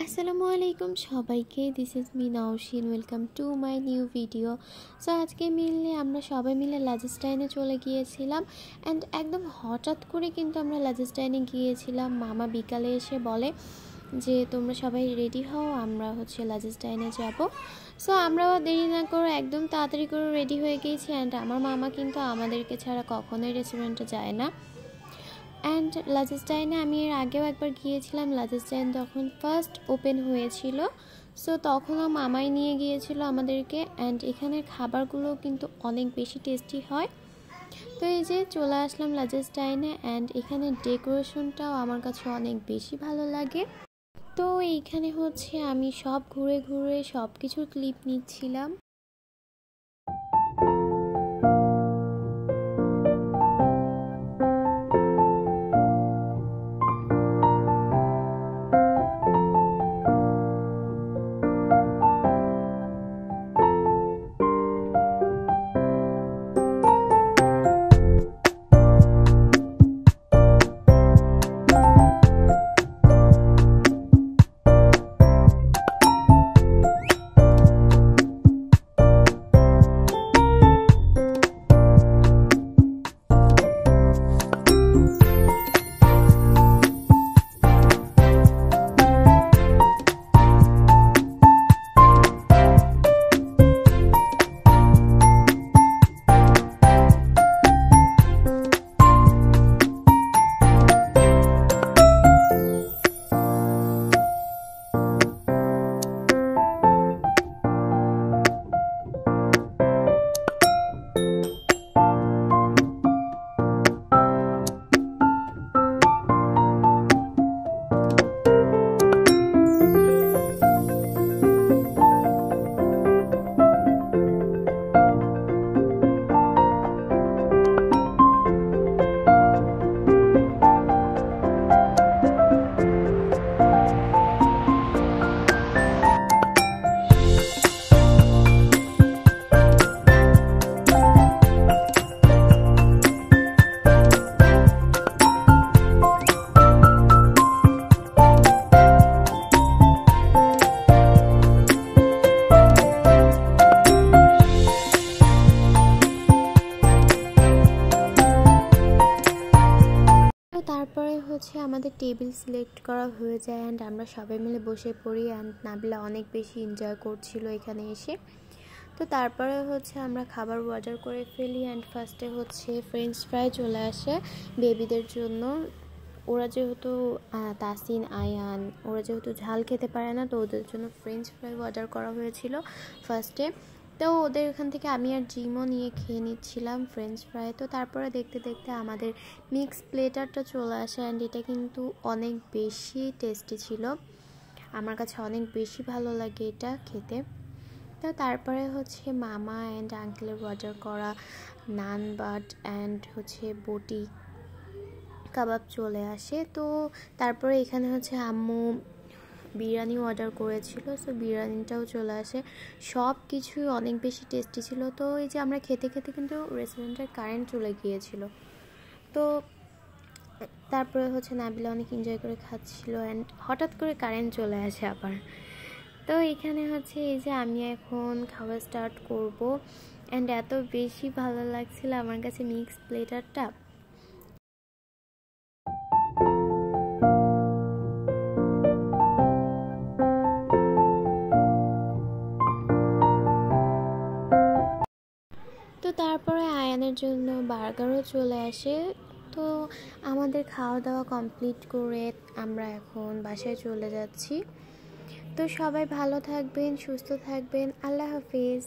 আসসালামু আলাইকুম সবাইকে। This is me Naushin, welcome to my new video. So আজকে আমরা সবাই মিলে লাজেস্টাইনে চলে গিয়েছিলাম। অ্যান্ড একদম হঠাৎ করে কিন্তু আমরা লাজেস্টাইনে গিয়েছিলাম। মামা বিকালে এসে বলে যে তোমরা সবাই রেডি হও, আমরা লাজেস্টাইনে যাব। সো আমরাও দেরি না করে একদম তাড়াতাড়ি করে রেডি হয়ে গিয়েছি। অ্যান্ড আমার মামা কিন্তু আমাদেরকে ছাড়া কখনোই রেস্টুরেন্টে যায় না। অ্যান্ড লাজেস্টাইনে আমি এর আগেও একবার গিয়েছিলাম, লাজেস্টাইন যখন ফার্স্ট ওপেন হয়েছিল। সো তখনও মামাই নিয়ে গিয়েছিল আমাদেরকে। অ্যান্ড এখানের খাবারগুলো কিন্তু অনেক বেশি টেস্টি হয়। তো এই যে চলে আসলাম লাজেস্টাইনে। অ্যান্ড এখানে ডেকোরেশনটাও আমার কাছে অনেক বেশি ভালো লাগে। তো এইখানে আমি সব ঘুরে ঘুরে সব কিছুর ক্লিপ নিচ্ছিলাম। তারপরে আমাদের টেবিল সিলেক্ট করা হয়ে যায়। অ্যান্ড আমরা সবাই মিলে বসে পড়ি। অ্যান্ড নাবিলা অনেক বেশি এনজয় করছিল এখানে এসে। তো তারপরে আমরা খাবার অর্ডার করে ফেলি। অ্যান্ড ফার্স্টে ফ্রেঞ্চ ফ্রাই চলে আসে বেবিদের জন্য। ওরা যেহেতু তাসিন, আয়ান, ওরা যেহেতু ঝাল খেতে পারে না, তো ওদের জন্য ফ্রেঞ্চ ফ্রাই অর্ডার করা হয়েছিল ফার্স্টে। তো ওদের এখান থেকে আমি আর জিমও নিয়ে খেয়ে নিচ্ছিলাম ফ্রেঞ্চ ফ্রাই। তো তারপরে দেখতে দেখতে আমাদের মিক্স প্লেটারটা চলে আসে। অ্যান্ড এটা কিন্তু অনেক বেশি টেস্টি ছিল, আমার কাছে অনেক বেশি ভালো লাগে এটা খেতে। তো তারপরে মামা অ্যান্ড আঙ্কেলের অর্ডার করা নান বাট অ্যান্ড বটি কাবাব চলে আসে। তো তারপরে এখানে আম্মু বিরিয়ানি অর্ডার করেছিল। সো বিরিয়ানিটাও চলে আসে। সব কিছুই অনেক বেশি টেস্টি ছিল। তো এই যে আমরা খেতে খেতে কিন্তু রেস্টুরেন্টের কারেন্ট চলে গিয়েছিল। তো তারপরে নাবিলা অনেক এনজয় করে খাচ্ছিল। অ্যান্ড হঠাৎ করে কারেন্ট চলে আসে আবার। তো এখানে এই যে আমি এখন খাওয়া স্টার্ট করব। অ্যান্ড এত বেশি ভালো লাগছিল আমার কাছে মিক্স প্লেটারটা। তো তারপরে আয়ানের জন্য বার্গারও চলে আসে। তো আমাদের খাওয়া দাওয়া কমপ্লিট করে আমরা এখন বাসায় চলে যাচ্ছি। তো সবাই ভালো থাকবেন, সুস্থ থাকবেন। আল্লাহ হাফিজ।